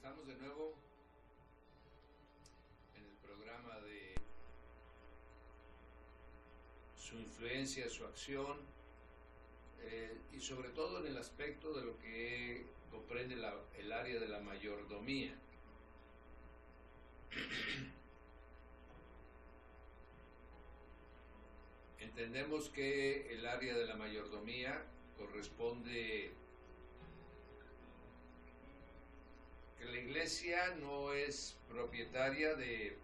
Estamos de nuevo en el programa de su influencia, su acción, y sobre todo en el aspecto de lo que comprende el área de la mayordomía. Entendemos que el área de la mayordomía corresponde que la iglesia no es propietaria de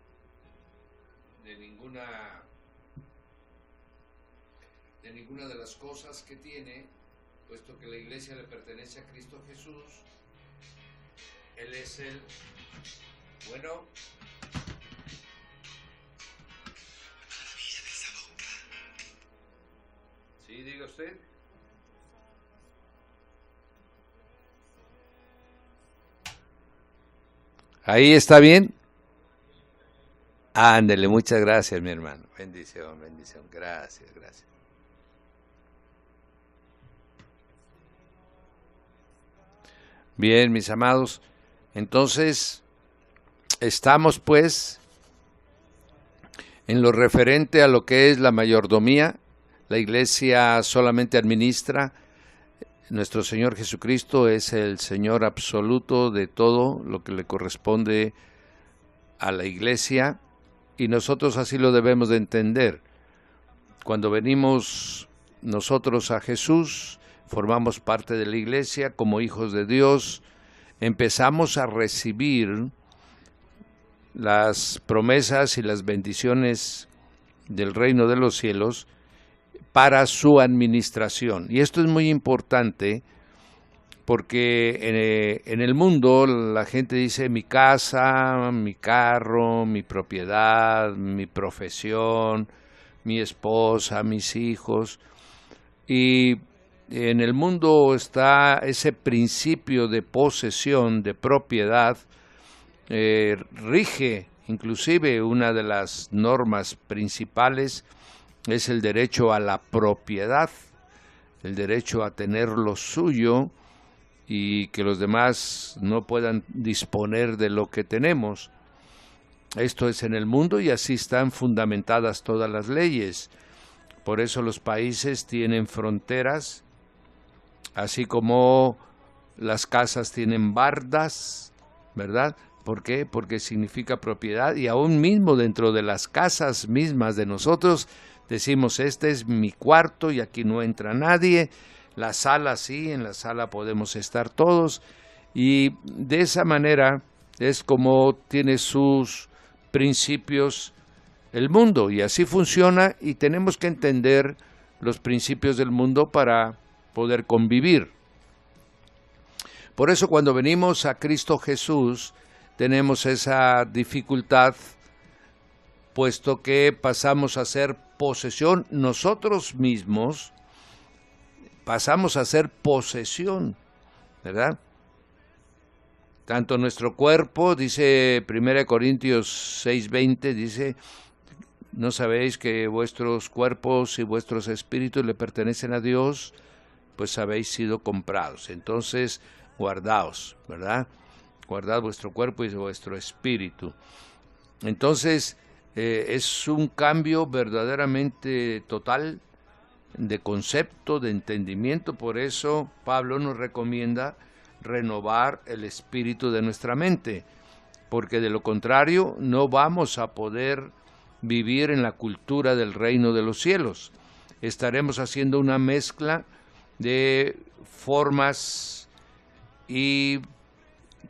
ninguna de las cosas que tiene, puesto que la iglesia le pertenece a Cristo Jesús. Él es el bueno. Sí, diga usted. ¿Ahí está bien? Ándele, muchas gracias, mi hermano. Bendición, bendición. Gracias, gracias. Bien, mis amados. Entonces, estamos pues en lo referente a lo que es la mayordomía. La iglesia solamente administra. Nuestro Señor Jesucristo es el Señor absoluto de todo lo que le corresponde a la iglesia, y nosotros así lo debemos de entender. Cuando venimos nosotros a Jesús, formamos parte de la iglesia como hijos de Dios, empezamos a recibir las promesas y las bendiciones del reino de los cielos para su administración. Y esto es muy importante porque en el mundo la gente dice mi casa, mi carro, mi propiedad, mi profesión, mi esposa, mis hijos. Y en el mundo está ese principio de posesión, de propiedad, rige inclusive una de las normas principales es el derecho a la propiedad, el derecho a tener lo suyo y que los demás no puedan disponer de lo que tenemos. Esto es en el mundo y así están fundamentadas todas las leyes. Por eso los países tienen fronteras, así como las casas tienen bardas, ¿verdad? ¿Por qué? Porque significa propiedad, y aún mismo dentro de las casas mismas de nosotros decimos, este es mi cuarto y aquí no entra nadie. La sala sí, en la sala podemos estar todos, y de esa manera es como tiene sus principios el mundo, y así funciona, y tenemos que entender los principios del mundo para poder convivir. Por eso cuando venimos a Cristo Jesús tenemos esa dificultad, puesto que pasamos a ser posesión nosotros mismos, pasamos a ser posesión, ¿verdad? Tanto nuestro cuerpo, dice 1 Corintios 6:20, dice, ¿no sabéis que vuestros cuerpos y vuestros espíritus le pertenecen a Dios? Pues habéis sido comprados. Entonces, guardaos, ¿verdad? Guardad vuestro cuerpo y vuestro espíritu. Entonces, es un cambio verdaderamente total de concepto, de entendimiento. Por eso Pablo nos recomienda renovar el espíritu de nuestra mente, porque de lo contrario no vamos a poder vivir en la cultura del reino de los cielos. Estaremos haciendo una mezcla de formas y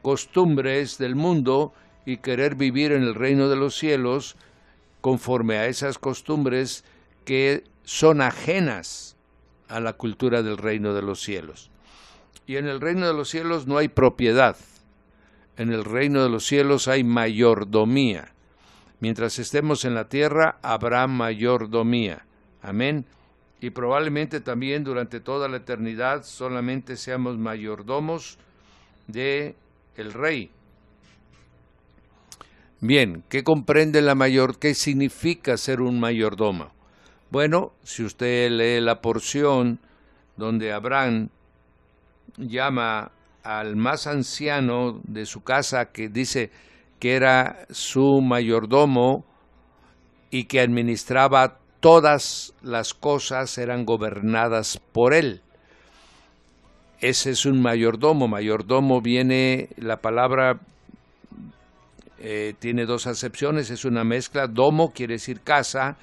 costumbres del mundo y querer vivir en el reino de los cielos conforme a esas costumbres que son ajenas a la cultura del reino de los cielos. Y en el reino de los cielos no hay propiedad. En el reino de los cielos hay mayordomía. Mientras estemos en la tierra habrá mayordomía. Amén. Y probablemente también durante toda la eternidad solamente seamos mayordomos de el rey. Bien, ¿qué comprende qué significa ser un mayordomo? Bueno, si usted lee la porción donde Abraham llama al más anciano de su casa, que dice que era su mayordomo y que administraba todas las cosas, eran gobernadas por él. Ese es un mayordomo. Mayordomo viene, la palabra tiene dos acepciones, es una mezcla. Domo quiere decir casa,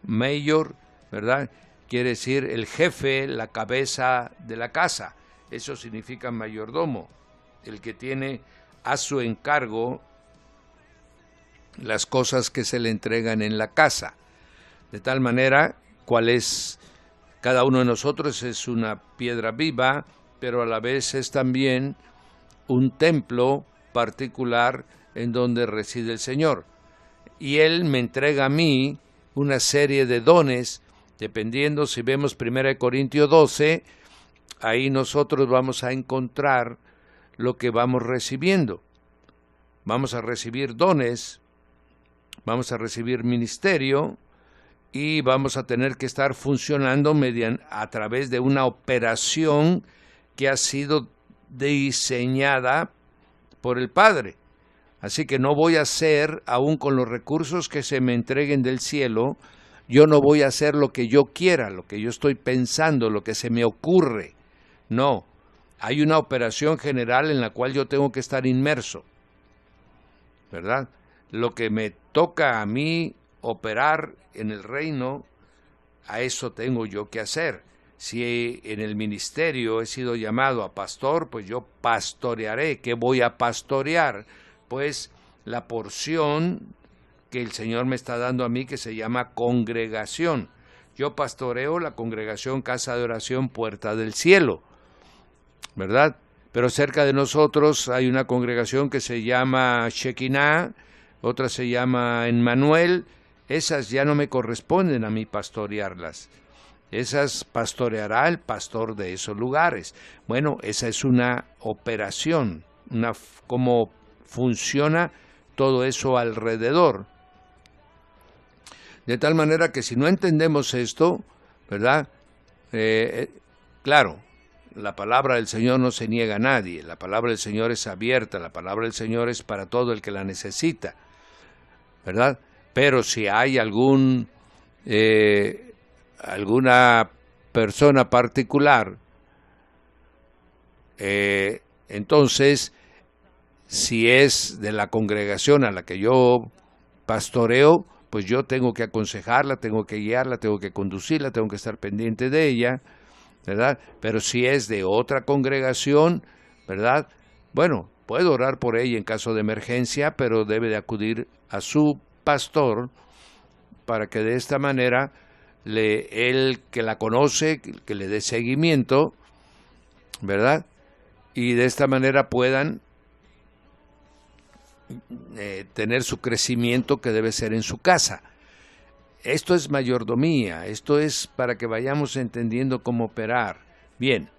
mayor, ¿verdad? Quiere decir el jefe, la cabeza de la casa. Eso significa mayordomo, el que tiene a su encargo las cosas que se le entregan en la casa. De tal manera, cuál es cada uno de nosotros es una piedra viva, pero a la vez es también un templo particular en donde reside el Señor. Y Él me entrega a mí una serie de dones, dependiendo, si vemos 1 Corintios 12, ahí nosotros vamos a encontrar lo que vamos recibiendo. Vamos a recibir dones, vamos a recibir ministerio y vamos a tener que estar funcionando a través de una operación que ha sido diseñada por el Padre. Así que no voy a hacer, aún con los recursos que se me entreguen del cielo, yo no voy a hacer lo que yo quiera, lo que yo estoy pensando, lo que se me ocurre. No, hay una operación general en la cual yo tengo que estar inmerso, ¿verdad? Lo que me toca a mí operar en el reino, a eso tengo yo que hacer. Si en el ministerio he sido llamado a pastor, pues yo pastorearé. ¿Qué voy a pastorear? Pues la porción que el Señor me está dando a mí, que se llama congregación. Yo pastoreo la congregación Casa de Oración Puerta del Cielo, ¿verdad? Pero cerca de nosotros hay una congregación que se llama Shekinah, otra se llama Emmanuel. Esas ya no me corresponden a mí pastorearlas. Esas pastoreará el pastor de esos lugares. Bueno, esa es una operación, cómo funciona todo eso alrededor. De tal manera que si no entendemos esto, ¿verdad? Claro, la palabra del Señor no se niega a nadie, la palabra del Señor es abierta, la palabra del Señor es para todo el que la necesita, ¿verdad? Pero si hay alguna persona particular, entonces, si es de la congregación a la que yo pastoreo, pues yo tengo que aconsejarla, tengo que guiarla, tengo que conducirla, tengo que estar pendiente de ella, ¿verdad? Pero si es de otra congregación, ¿verdad? Bueno, puedo orar por ella en caso de emergencia, pero debe de acudir a su pastor para que de esta manera él que la conoce, que le dé seguimiento, ¿verdad? Y de esta manera puedan tener su crecimiento que debe ser en su casa. Esto es mayordomía, esto es para que vayamos entendiendo cómo operar. Bien,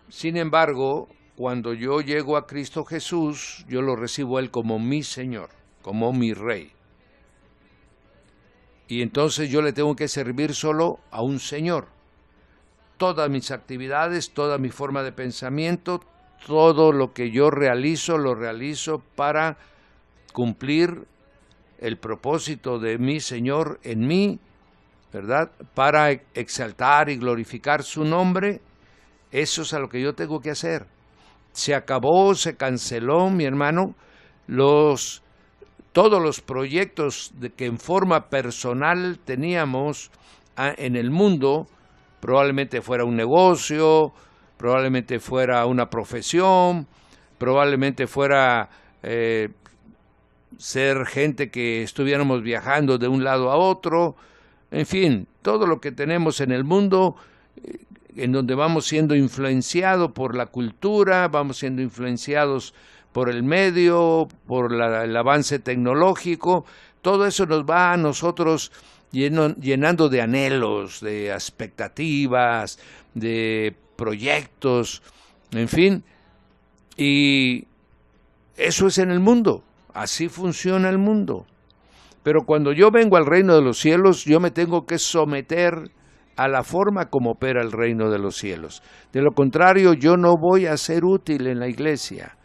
sin embargo, cuando yo llego a Cristo Jesús, yo lo recibo a Él como mi Señor, como mi Rey. Y entonces yo le tengo que servir solo a un Señor. Todas mis actividades, toda mi forma de pensamiento, todo lo que yo realizo, lo realizo para cumplir el propósito de mi Señor en mí, ¿verdad? Para exaltar y glorificar su nombre. Eso es a lo que yo tengo que hacer. Se acabó, se canceló, mi hermano, todos los proyectos que en forma personal teníamos en el mundo, probablemente fuera un negocio, probablemente fuera una profesión, probablemente fuera ser gente que estuviéramos viajando de un lado a otro, en fin, todo lo que tenemos en el mundo, en donde vamos siendo influenciados por la cultura, vamos siendo influenciados por el medio, por el avance tecnológico, todo eso nos va a nosotros llenando de anhelos, de expectativas, de proyectos, en fin, y eso es en el mundo, así funciona el mundo. Pero cuando yo vengo al reino de los cielos, yo me tengo que someter a la forma como opera el reino de los cielos. De lo contrario, yo no voy a ser útil en la iglesia,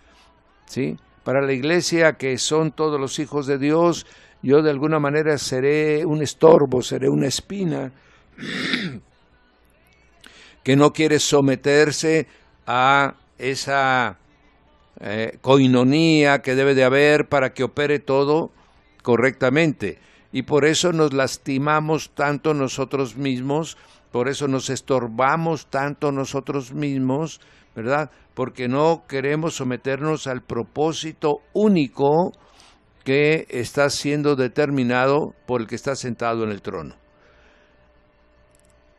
¿sí? Para la iglesia, que son todos los hijos de Dios, yo de alguna manera seré un estorbo, seré una espina que no quiere someterse a esa coinonía que debe de haber para que opere todo correctamente. Y por eso nos lastimamos tanto nosotros mismos, por eso nos estorbamos tanto nosotros mismos, ¿verdad? Porque no queremos someternos al propósito único que está siendo determinado por el que está sentado en el trono.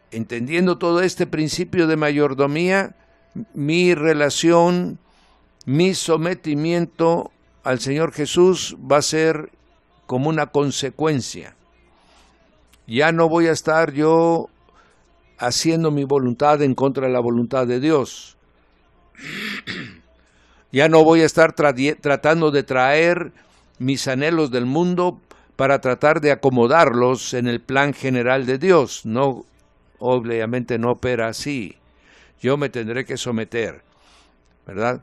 Entendiendo todo este principio de mayordomía, mi relación, mi sometimiento al Señor Jesús va a ser como una consecuencia. Ya no voy a estar yo haciendo mi voluntad en contra de la voluntad de Dios. Ya no voy a estar tratando de traer mis anhelos del mundo para tratar de acomodarlos en el plan general de Dios. No, obviamente no opera así. Yo me tendré que someter, ¿verdad?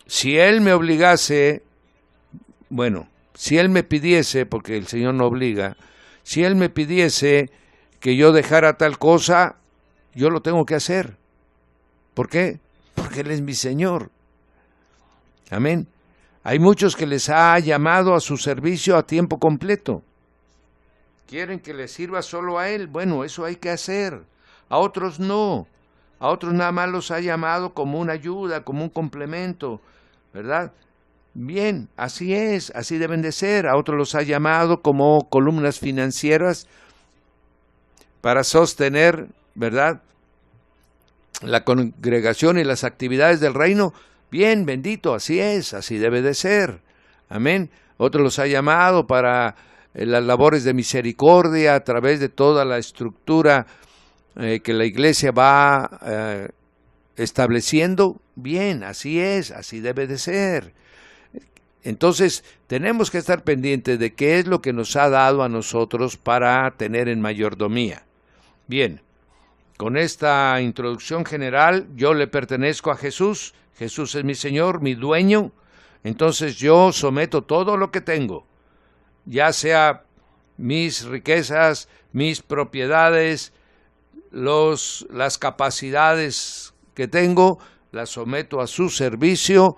Si Él me obligase, bueno, si Él me pidiese, porque el Señor no obliga, si Él me pidiese que yo dejara tal cosa, yo lo tengo que hacer. ¿Por qué? Porque Él es mi Señor. Amén. Hay muchos que les ha llamado a su servicio a tiempo completo. Quieren que les sirva solo a Él. Bueno, eso hay que hacer. A otros no. A otros nada más los ha llamado como una ayuda, como un complemento, ¿verdad? Bien, así es, así deben de ser. A otros los ha llamado como columnas financieras para sostener, ¿verdad?, la congregación y las actividades del reino. Bien, bendito, así es, así debe de ser. Amén. Otros los ha llamado para las labores de misericordia a través de toda la estructura que la iglesia va estableciendo. Bien, así es, así debe de ser. Entonces, tenemos que estar pendientes de qué es lo que nos ha dado a nosotros para tener en mayordomía. Bien, con esta introducción general, yo le pertenezco a Jesús. Jesús es mi Señor, mi dueño. Entonces yo someto todo lo que tengo, ya sea mis riquezas, mis propiedades, las capacidades que tengo, las someto a su servicio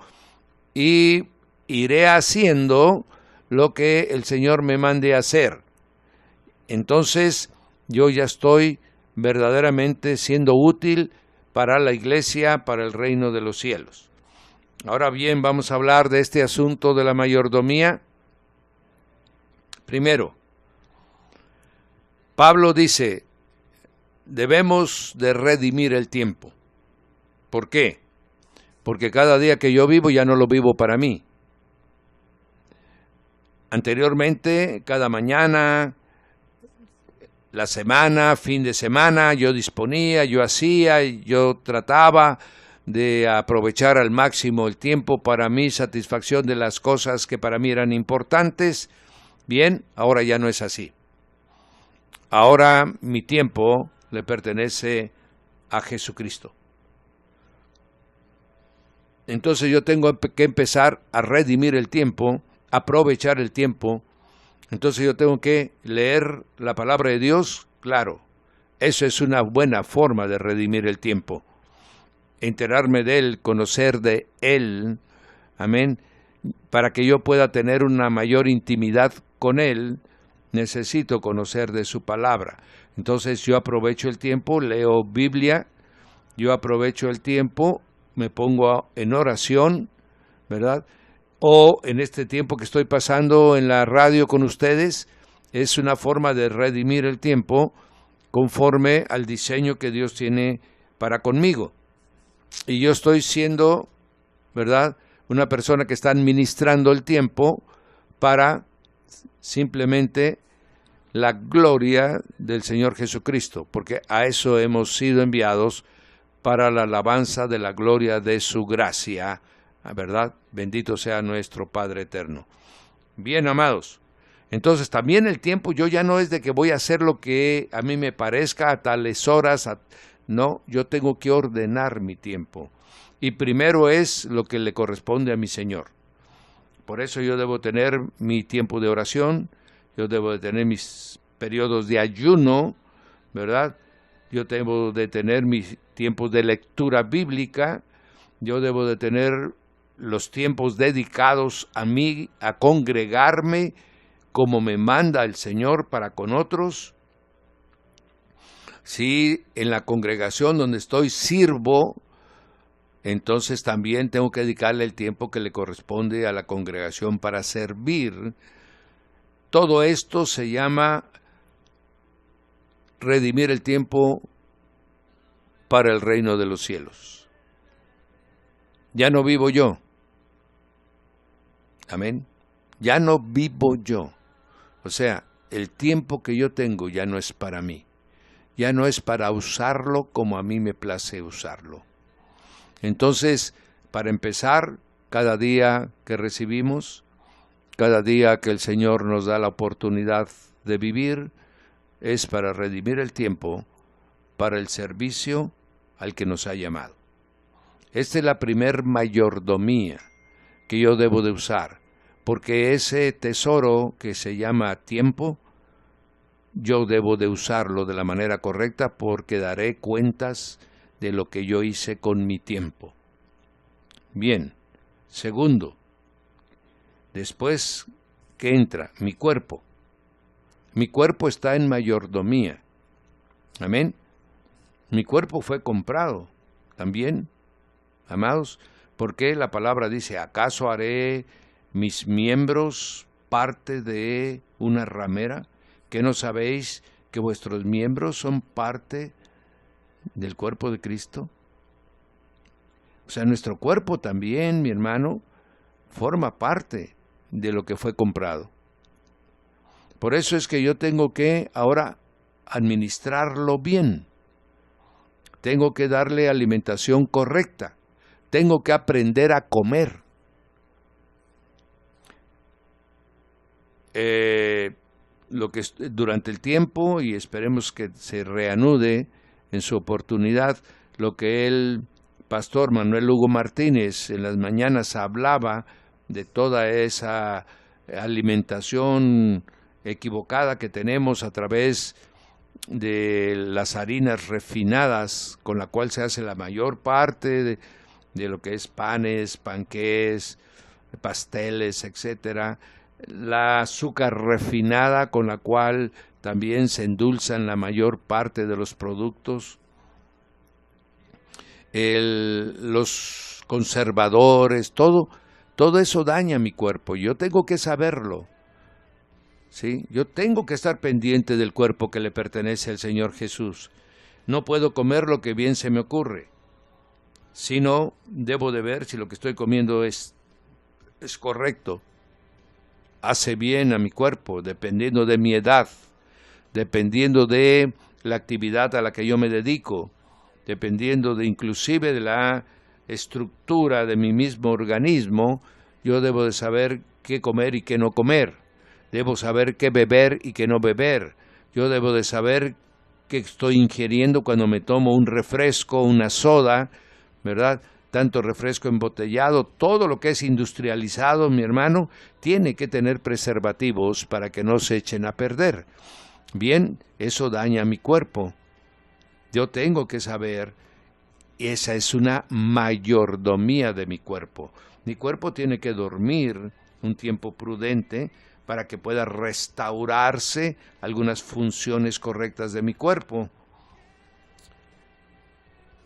y iré haciendo lo que el Señor me mande hacer. Entonces yo ya estoy verdaderamente siendo útil para la iglesia, para el reino de los cielos. Ahora bien, vamos a hablar de este asunto de la mayordomía. Primero, Pablo dice, debemos de redimir el tiempo. ¿Por qué? Porque cada día que yo vivo ya no lo vivo para mí. Anteriormente, cada mañana, la semana, fin de semana, yo disponía, yo hacía, yo trataba de aprovechar al máximo el tiempo para mi satisfacción de las cosas que para mí eran importantes. Bien, ahora ya no es así. Ahora mi tiempo le pertenece a Jesucristo. Entonces yo tengo que empezar a redimir el tiempo, aprovechar el tiempo. Entonces yo tengo que leer la palabra de Dios, claro. Eso es una buena forma de redimir el tiempo. Enterarme de Él, conocer de Él, amén, para que yo pueda tener una mayor intimidad con Él, necesito conocer de su palabra. Entonces yo aprovecho el tiempo, leo Biblia, yo aprovecho el tiempo, me pongo en oración, ¿verdad? O en este tiempo que estoy pasando en la radio con ustedes, es una forma de redimir el tiempo conforme al diseño que Dios tiene para conmigo. Y yo estoy siendo, ¿verdad?, una persona que está administrando el tiempo para simplemente la gloria del Señor Jesucristo, porque a eso hemos sido enviados, para la alabanza de la gloria de su gracia, ¿verdad? Bendito sea nuestro Padre eterno. Bien, amados, Entonces también el tiempo, yo ya no es de que voy a hacer lo que a mí me parezca a tales horas, no, yo tengo que ordenar mi tiempo. Y primero es lo que le corresponde a mi Señor. Por eso yo debo tener mi tiempo de oración, yo debo de tener mis periodos de ayuno, ¿verdad? Yo debo de tener mis tiempos de lectura bíblica, yo debo de tener los tiempos dedicados a mí, a congregarme como me manda el Señor para con otros. Si en la congregación donde estoy sirvo, entonces también tengo que dedicarle el tiempo que le corresponde a la congregación para servir. Todo esto se llama redimir el tiempo para el reino de los cielos. Ya no vivo yo. Amén. Ya no vivo yo. O sea, el tiempo que yo tengo ya no es para mí. Ya no es para usarlo como a mí me place usarlo. Entonces, para empezar, cada día que recibimos, cada día que el Señor nos da la oportunidad de vivir, es para redimir el tiempo para el servicio al que nos ha llamado. Esta es la primer mayordomía que yo debo de usar, porque ese tesoro que se llama tiempo, yo debo de usarlo de la manera correcta porque daré cuentas de lo que yo hice con mi tiempo. Bien, segundo, después que entra mi cuerpo. Mi cuerpo está en mayordomía. Amén. Mi cuerpo fue comprado también, amados, porque la palabra dice, ¿acaso haré mis miembros parte de una ramera? ¿Que no sabéis que vuestros miembros son parte del cuerpo de Cristo? O sea, nuestro cuerpo también, mi hermano, forma parte de lo que fue comprado. Por eso es que yo tengo que ahora administrarlo bien. Tengo que darle alimentación correcta. Tengo que aprender a comer. Durante el tiempo, y esperemos que se reanude en su oportunidad, lo que el pastor Manuel Hugo Martínez en las mañanas hablaba de toda esa alimentación equivocada que tenemos a través de las harinas refinadas, con la cual se hace la mayor parte de lo que es panes, panqués, pasteles, etcétera. La azúcar refinada, con la cual también se endulzan la mayor parte de los productos. Los conservadores, todo eso daña mi cuerpo. Yo tengo que saberlo. ¿Sí? Yo tengo que estar pendiente del cuerpo que le pertenece al Señor Jesús. No puedo comer lo que bien se me ocurre, sino debo de ver si lo que estoy comiendo es correcto. Hace bien a mi cuerpo, dependiendo de mi edad, dependiendo de la actividad a la que yo me dedico, dependiendo inclusive de la estructura de mi mismo organismo, yo debo de saber qué comer y qué no comer. Debo saber qué beber y qué no beber. Yo debo de saber qué estoy ingiriendo cuando me tomo un refresco, una soda, ¿verdad? Tanto refresco embotellado, todo lo que es industrializado, mi hermano, tiene que tener preservativos para que no se echen a perder. Bien, eso daña a mi cuerpo. Yo tengo que saber, esa es una mayordomía de mi cuerpo. Mi cuerpo tiene que dormir un tiempo prudente para que pueda restaurarse algunas funciones correctas de mi cuerpo.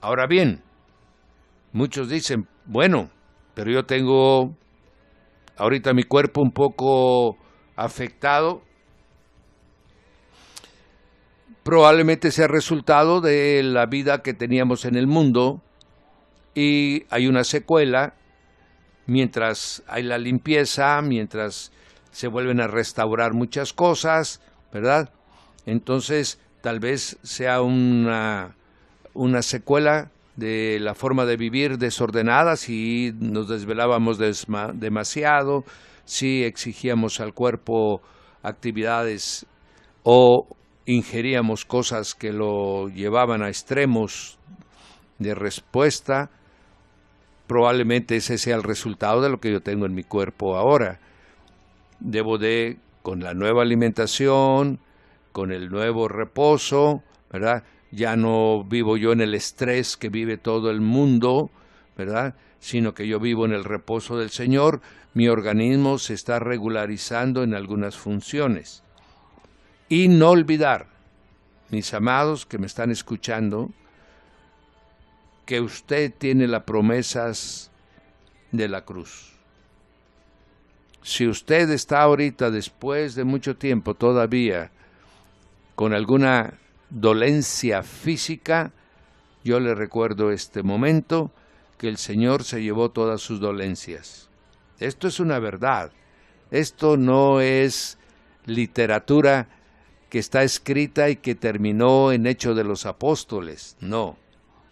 Ahora bien, muchos dicen, bueno, pero yo tengo ahorita mi cuerpo un poco afectado. Probablemente sea resultado de la vida que teníamos en el mundo y hay una secuela mientras hay la limpieza, mientras se vuelven a restaurar muchas cosas, ¿verdad? Entonces, tal vez sea una secuela de la forma de vivir desordenada, si nos desvelábamos demasiado, si exigíamos al cuerpo actividades o ingeríamos cosas que lo llevaban a extremos de respuesta, probablemente ese sea el resultado de lo que yo tengo en mi cuerpo ahora. Debo de, con la nueva alimentación, con el nuevo reposo, ¿verdad? Ya no vivo yo en el estrés que vive todo el mundo, ¿verdad? Sino que yo vivo en el reposo del Señor. Mi organismo se está regularizando en algunas funciones. Y no olvidar, mis amados que me están escuchando, que usted tiene las promesas de la cruz. Si usted está ahorita, después de mucho tiempo todavía, con alguna dolencia física, yo le recuerdo este momento, que el Señor se llevó todas sus dolencias. Esto es una verdad. Esto no es literatura que está escrita y que terminó en Hechos de los Apóstoles. No,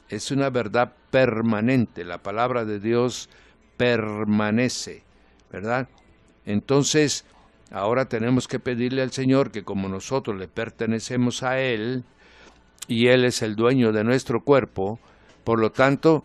es una verdad permanente. La palabra de Dios permanece, ¿verdad? Entonces, ahora tenemos que pedirle al Señor que como nosotros le pertenecemos a Él, y Él es el dueño de nuestro cuerpo, por lo tanto,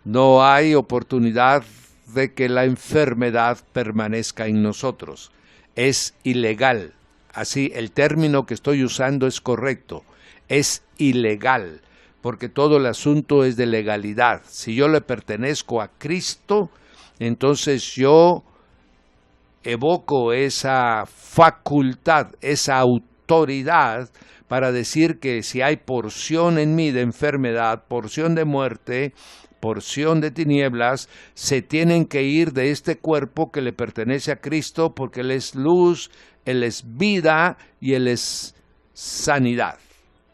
no hay oportunidad de que la enfermedad permanezca en nosotros. Es ilegal. Así, el término que estoy usando es correcto. Es ilegal, porque todo el asunto es de legalidad. Si yo le pertenezco a Cristo, entonces yo evoco esa facultad, esa autoridad para decir que si hay porción en mí de enfermedad, porción de muerte, porción de tinieblas, se tienen que ir de este cuerpo que le pertenece a Cristo, porque Él es luz, Él es vida y Él es sanidad.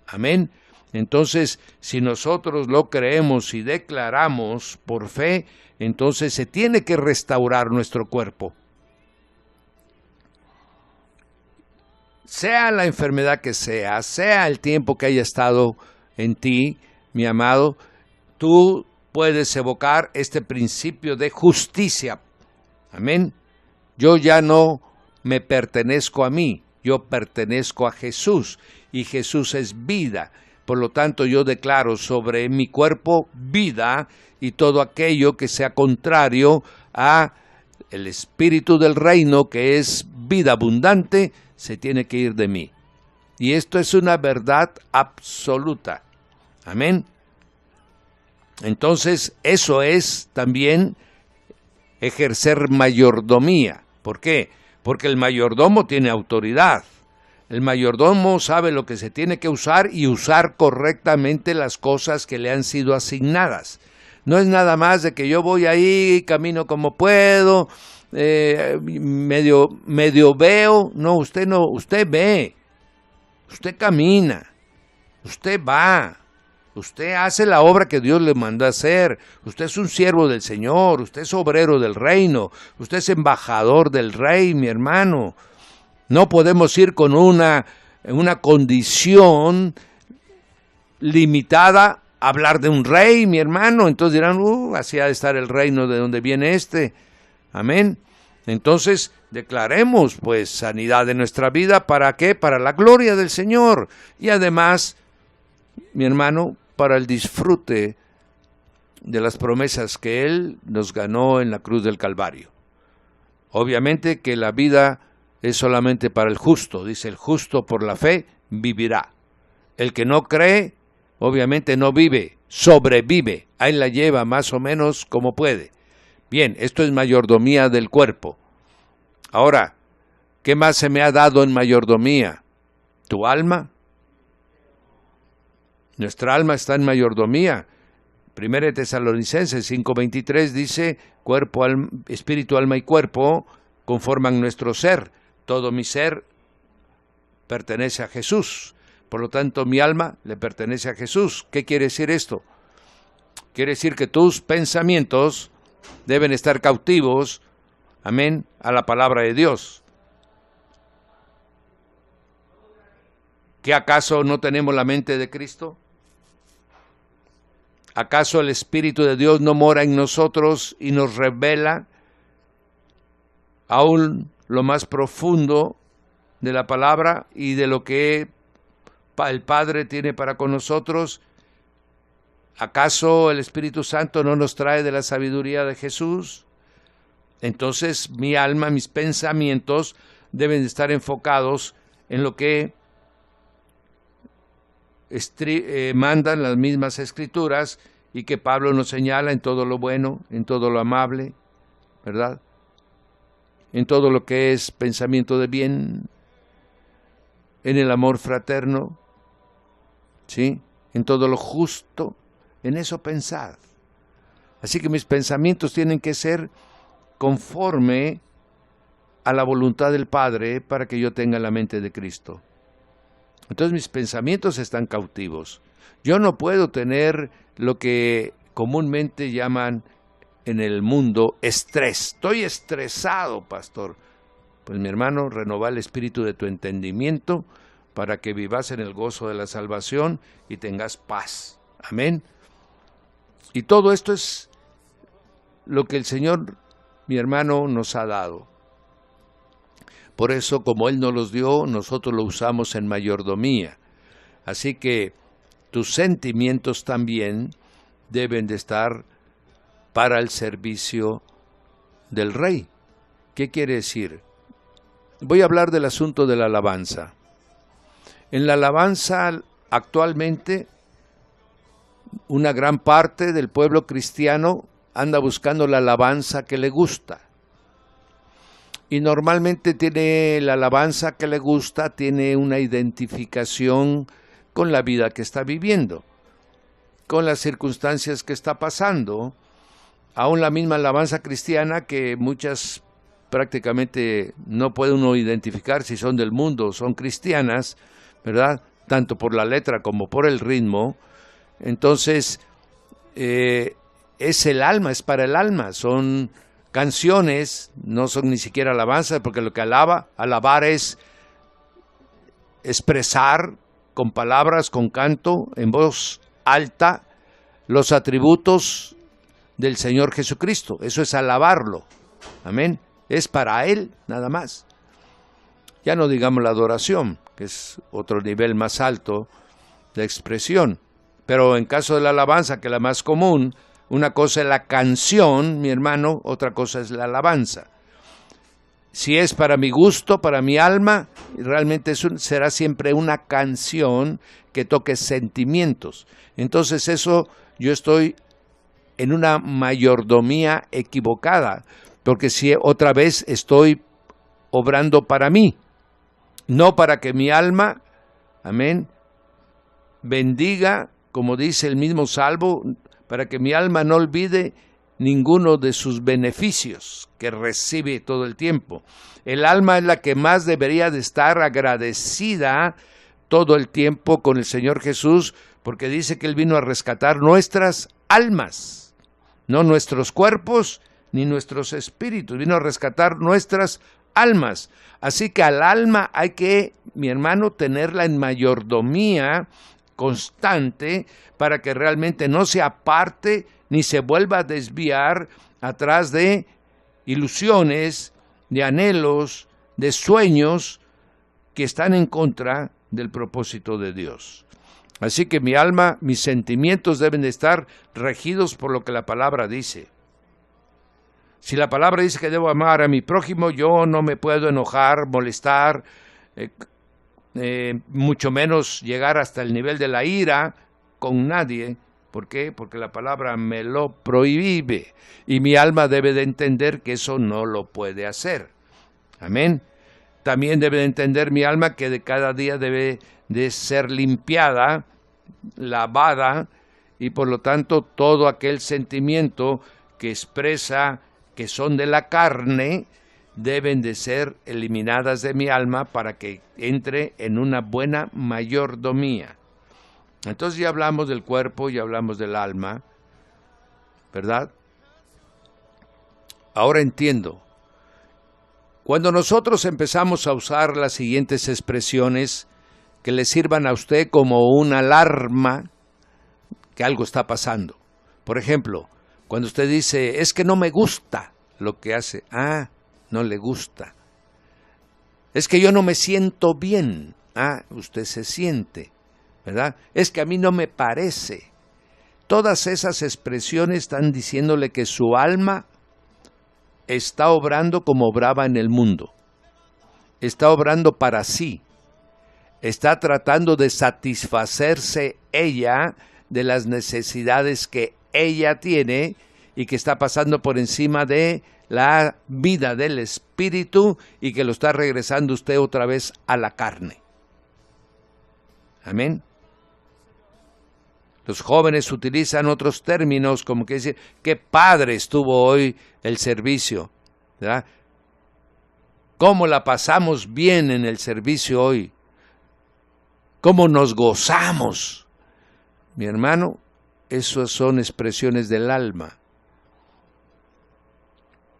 Amén. Entonces, si nosotros lo creemos y declaramos por fe, entonces se tiene que restaurar nuestro cuerpo. Sea la enfermedad que sea el tiempo que haya estado en ti, mi amado, tú puedes evocar este principio de justicia. Amén. Yo ya no me pertenezco a mí, yo pertenezco a Jesús, y Jesús es vida. Por lo tanto, yo declaro sobre mi cuerpo vida, y todo aquello que sea contrario a el espíritu del reino, que es vida abundante, se tiene que ir de mí. Y esto es una verdad absoluta. Amén. Entonces, eso es también ejercer mayordomía. ¿Por qué? Porque el mayordomo tiene autoridad. El mayordomo sabe lo que se tiene que usar y usar correctamente las cosas que le han sido asignadas. No es nada más de que yo voy ahí, camino como puedo, medio veo. No, usted ve, usted camina, usted va. Usted hace la obra que Dios le mandó a hacer. Usted es un siervo del Señor. Usted es obrero del reino. Usted es embajador del Rey, mi hermano. No podemos ir con una condición limitada a hablar de un rey, mi hermano. Entonces dirán, así ha de estar el reino de donde viene este. Amén. Entonces, declaremos, pues, sanidad de nuestra vida. ¿Para qué? Para la gloria del Señor. Y además, mi hermano, para el disfrute de las promesas que Él nos ganó en la cruz del Calvario. Obviamente que la vida es solamente para el justo. Dice, el justo por la fe vivirá. El que no cree, obviamente no vive, sobrevive. Ahí la lleva más o menos como puede. Bien, esto es mayordomía del cuerpo. Ahora, ¿qué más se me ha dado en mayordomía? ¿Tu alma? Nuestra alma está en mayordomía. 1 Tesalonicenses 5:23 dice, cuerpo, espíritu, alma y cuerpo conforman nuestro ser. Todo mi ser pertenece a Jesús. Por lo tanto, mi alma le pertenece a Jesús. ¿Qué quiere decir esto? Quiere decir que tus pensamientos deben estar cautivos, amén, a la palabra de Dios. ¿Qué acaso no tenemos la mente de Cristo? ¿Acaso el Espíritu de Dios no mora en nosotros y nos revela aún lo más profundo de la palabra y de lo que el Padre tiene para con nosotros. ¿Acaso el Espíritu Santo no nos trae de la sabiduría de Jesús? Entonces mi alma, mis pensamientos deben de estar enfocados en lo que mandan las mismas Escrituras y que Pablo nos señala en todo lo bueno, en todo lo amable, ¿verdad? En todo lo que es pensamiento de bien, en el amor fraterno, ¿sí? En todo lo justo, en eso pensad. Así que mis pensamientos tienen que ser conforme a la voluntad del Padre para que yo tenga la mente de Cristo. Entonces mis pensamientos están cautivos. Yo no puedo tener lo que comúnmente llaman en el mundo estrés. Estoy estresado, pastor. Pues mi hermano, renova el espíritu de tu entendimiento para que vivas en el gozo de la salvación y tengas paz. Amén. Y todo esto es lo que el Señor, mi hermano, nos ha dado. Por eso, como Él nos los dio, nosotros lo usamos en mayordomía. Así que tus sentimientos también deben de estar para el servicio del Rey. ¿Qué quiere decir? Voy a hablar del asunto de la alabanza. En la alabanza, actualmente, una gran parte del pueblo cristiano anda buscando la alabanza que le gusta. Y normalmente tiene la alabanza que le gusta, tiene una identificación con la vida que está viviendo, con las circunstancias que está pasando. Aún la misma alabanza cristiana, que muchas prácticamente no puede uno identificar si son del mundo o son cristianas, ¿verdad? Tanto por la letra como por el ritmo. Entonces, es el alma, es para el alma, son canciones, no son ni siquiera alabanza, porque lo que alabar es expresar con palabras, con canto, en voz alta, los atributos del Señor Jesucristo. Eso es alabarlo. Amén. Es para Él, nada más. Ya no digamos la adoración, que es otro nivel más alto de expresión. Pero en caso de la alabanza, que es la más común, una cosa es la canción, mi hermano, otra cosa es la alabanza. Si es para mi gusto, para mi alma, realmente será siempre una canción que toque sentimientos. Entonces eso, yo estoy en una mayordomía equivocada, porque si otra vez estoy obrando para mí, no para que mi alma, amén, bendiga, como dice el mismo Salmo, para que mi alma no olvide ninguno de sus beneficios que recibe todo el tiempo. El alma es la que más debería de estar agradecida todo el tiempo con el Señor Jesús, porque dice que Él vino a rescatar nuestras almas, no nuestros cuerpos ni nuestros espíritus, vino a rescatar nuestras almas. Así que al alma hay que, mi hermano, tenerla en mayordomía constante para que realmente no se aparte ni se vuelva a desviar atrás de ilusiones, de anhelos, de sueños que están en contra del propósito de Dios. Así que mi alma, mis sentimientos deben de estar regidos por lo que la palabra dice. Si la palabra dice que debo amar a mi prójimo, yo no me puedo enojar, molestar, mucho menos llegar hasta el nivel de la ira con nadie. ¿Por qué? Porque la palabra me lo prohíbe y mi alma debe de entender que eso no lo puede hacer. Amén. También debe de entender mi alma que de cada día debe de ser limpiada, lavada, y por lo tanto todo aquel sentimiento que expresa que son de la carne deben de ser eliminadas de mi alma para que entre en una buena mayordomía. Entonces ya hablamos del cuerpo, ya hablamos del alma, ¿verdad? Ahora entiendo. Cuando nosotros empezamos a usar las siguientes expresiones que le sirvan a usted como una alarma que algo está pasando. Por ejemplo, cuando usted dice, es que no me gusta lo que hace. Ah, no le gusta. Es que yo no me siento bien. Ah, usted se siente, ¿verdad? Es que a mí no me parece. Todas esas expresiones están diciéndole que su alma está obrando como obraba en el mundo. Está obrando para sí. Está tratando de satisfacerse ella de las necesidades que ella tiene y que está pasando por encima de la vida del espíritu y que lo está regresando usted otra vez a la carne. Amén. Los jóvenes utilizan otros términos como que decir, qué padre estuvo hoy el servicio, ¿verdad? ¿Cómo la pasamos bien en el servicio hoy? ¿Cómo nos gozamos? Mi hermano, esas son expresiones del alma.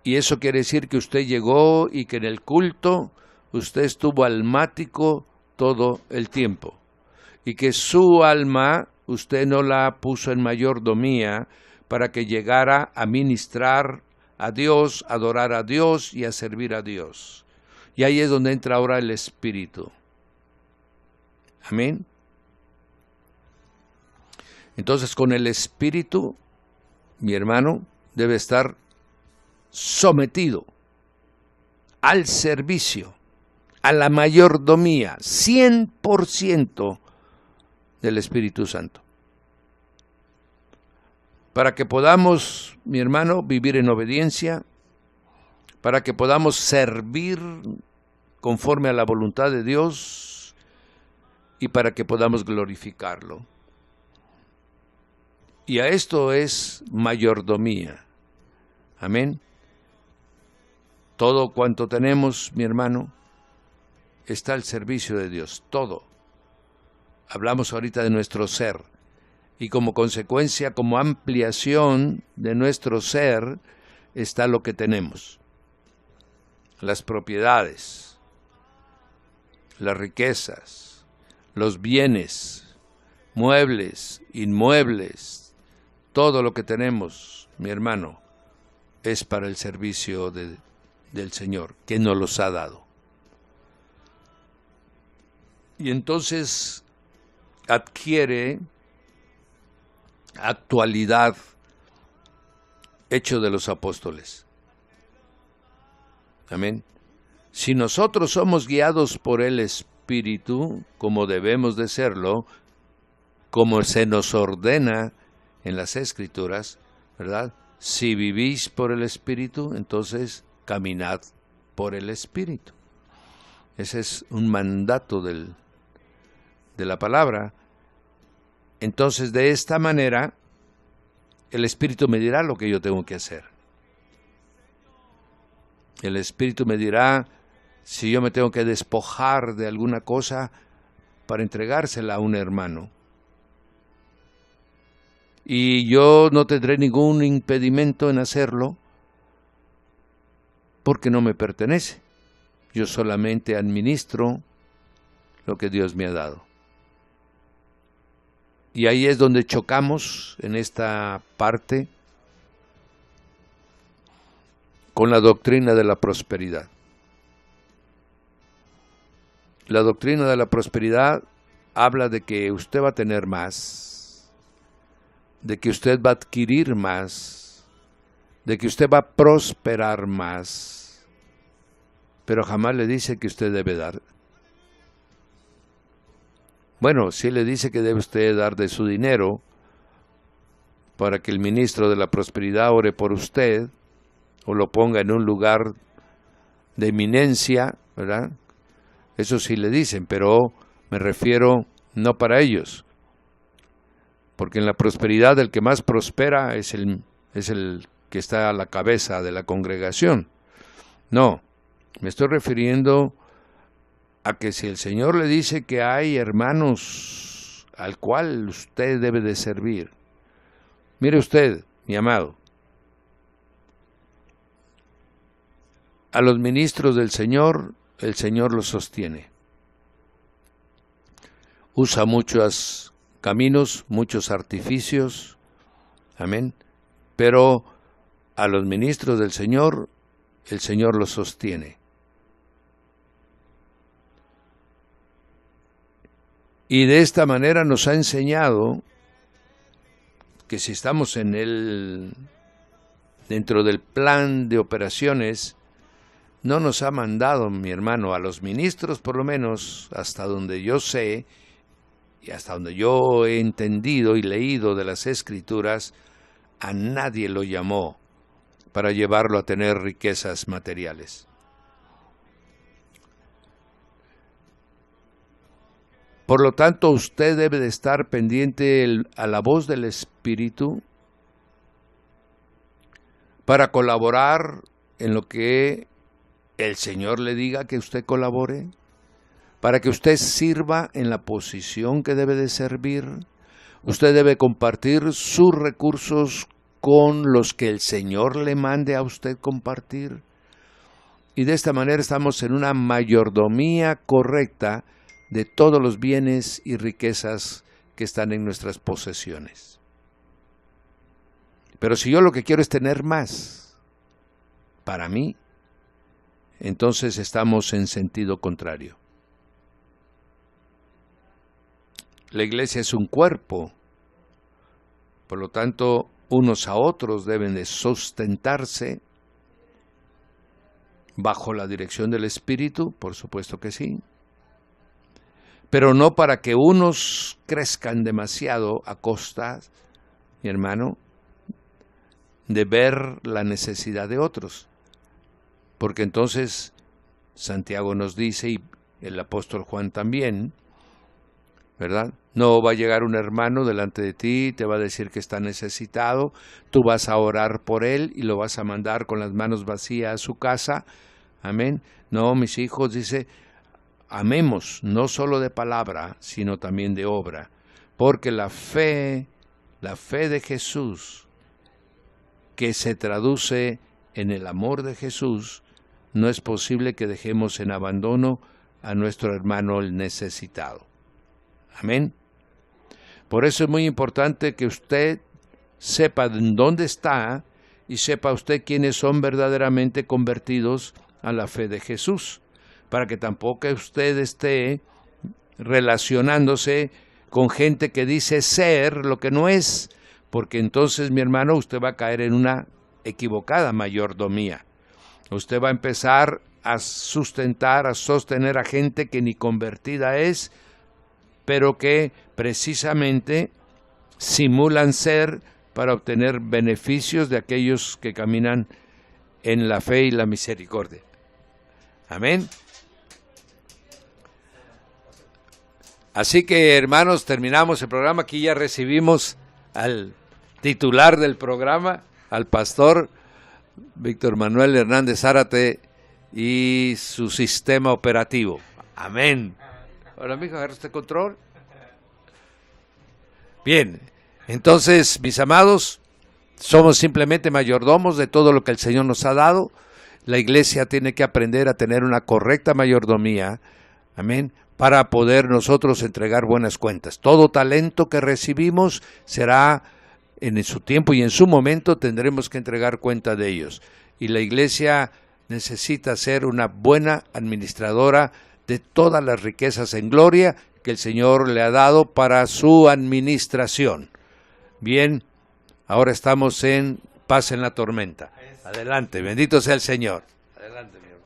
Y eso quiere decir que usted llegó y que en el culto usted estuvo almático todo el tiempo. Y que su alma usted no la puso en mayordomía para que llegara a ministrar a Dios, a adorar a Dios y a servir a Dios. Y ahí es donde entra ahora el Espíritu. Amén. Entonces con el Espíritu, mi hermano, debe estar sometido al servicio, a la mayordomía, 100% del Espíritu Santo. Para que podamos, mi hermano, vivir en obediencia, para que podamos servir conforme a la voluntad de Dios y para que podamos glorificarlo. Y a esto es mayordomía. Amén. Todo cuanto tenemos, mi hermano, está al servicio de Dios. Todo. Hablamos ahorita de nuestro ser. Y como consecuencia, como ampliación de nuestro ser, está lo que tenemos. Las propiedades, las riquezas, los bienes, muebles, inmuebles, todo lo que tenemos, mi hermano, es para el servicio del Señor, que nos los ha dado. Y entonces adquiere actualidad Hechos de los Apóstoles. Amén. Si nosotros somos guiados por el Espíritu, como debemos de serlo, como se nos ordena en las Escrituras, ¿verdad? Si vivís por el Espíritu, entonces caminad por el Espíritu. Ese es un mandato de la palabra. Entonces, de esta manera, el Espíritu me dirá lo que yo tengo que hacer. El Espíritu me dirá si yo me tengo que despojar de alguna cosa para entregársela a un hermano. Y yo no tendré ningún impedimento en hacerlo porque no me pertenece. Yo solamente administro lo que Dios me ha dado. Y ahí es donde chocamos en esta parte con la doctrina de la prosperidad. La doctrina de la prosperidad habla de que usted va a tener más, de que usted va a adquirir más, de que usted va a prosperar más, pero jamás le dice que usted debe dar. Bueno, sí le dice que debe usted dar de su dinero para que el ministro de la prosperidad ore por usted o lo ponga en un lugar de eminencia, ¿verdad? Eso sí le dicen, pero me refiero no para ellos, porque en la prosperidad el que más prospera es el que está a la cabeza de la congregación. No, me estoy refiriendo a que si el Señor le dice que hay hermanos al cual usted debe de servir, mire usted, mi amado, a los ministros del Señor, el Señor los sostiene. Usa muchos caminos, muchos artificios, amén, pero a los ministros del Señor, el Señor los sostiene. Y de esta manera nos ha enseñado que si estamos dentro del plan de operaciones, no nos ha mandado, mi hermano, a los ministros, por lo menos, hasta donde yo sé, y hasta donde yo he entendido y leído de las Escrituras, a nadie lo llamó para llevarlo a tener riquezas materiales. Por lo tanto, usted debe de estar pendiente a la voz del Espíritu para colaborar en lo que el Señor le diga que usted colabore, para que usted sirva en la posición que debe de servir. Usted debe compartir sus recursos con los que el Señor le mande a usted compartir. Y de esta manera estamos en una mayordomía correcta de todos los bienes y riquezas que están en nuestras posesiones. Pero si yo lo que quiero es tener más para mí, entonces estamos en sentido contrario. La iglesia es un cuerpo, por lo tanto, unos a otros deben de sustentarse bajo la dirección del Espíritu, por supuesto que sí, pero no para que unos crezcan demasiado a costa, mi hermano, de ver la necesidad de otros. Porque entonces Santiago nos dice, y el apóstol Juan también, ¿verdad? No va a llegar un hermano delante de ti, te va a decir que está necesitado, tú vas a orar por él y lo vas a mandar con las manos vacías a su casa. Amén. No, mis hijos, dice, amemos, no solo de palabra, sino también de obra. Porque la fe de Jesús, que se traduce en el amor de Jesús, no es posible que dejemos en abandono a nuestro hermano el necesitado. Amén. Por eso es muy importante que usted sepa en dónde está y sepa usted quiénes son verdaderamente convertidos a la fe de Jesús, para que tampoco usted esté relacionándose con gente que dice ser lo que no es, porque entonces, mi hermano, usted va a caer en una equivocada mayordomía. Usted va a empezar a sustentar, a sostener a gente que ni convertida es, pero que precisamente simulan ser para obtener beneficios de aquellos que caminan en la fe y la misericordia. Amén. Así que, hermanos, terminamos el programa. Aquí ya recibimos al titular del programa, al pastor Víctor Manuel Hernández Zárate y su sistema operativo. Amén. Hola, mijo, ¿agarra usted control? Bien, entonces, mis amados, somos simplemente mayordomos de todo lo que el Señor nos ha dado. La iglesia tiene que aprender a tener una correcta mayordomía, amén, para poder nosotros entregar buenas cuentas. Todo talento que recibimos será en su tiempo y en su momento tendremos que entregar cuenta de ellos. Y la iglesia necesita ser una buena administradora de todas las riquezas en gloria que el Señor le ha dado para su administración. Bien, ahora estamos en paz en la tormenta. Adelante, bendito sea el Señor. Adelante, mi hermano.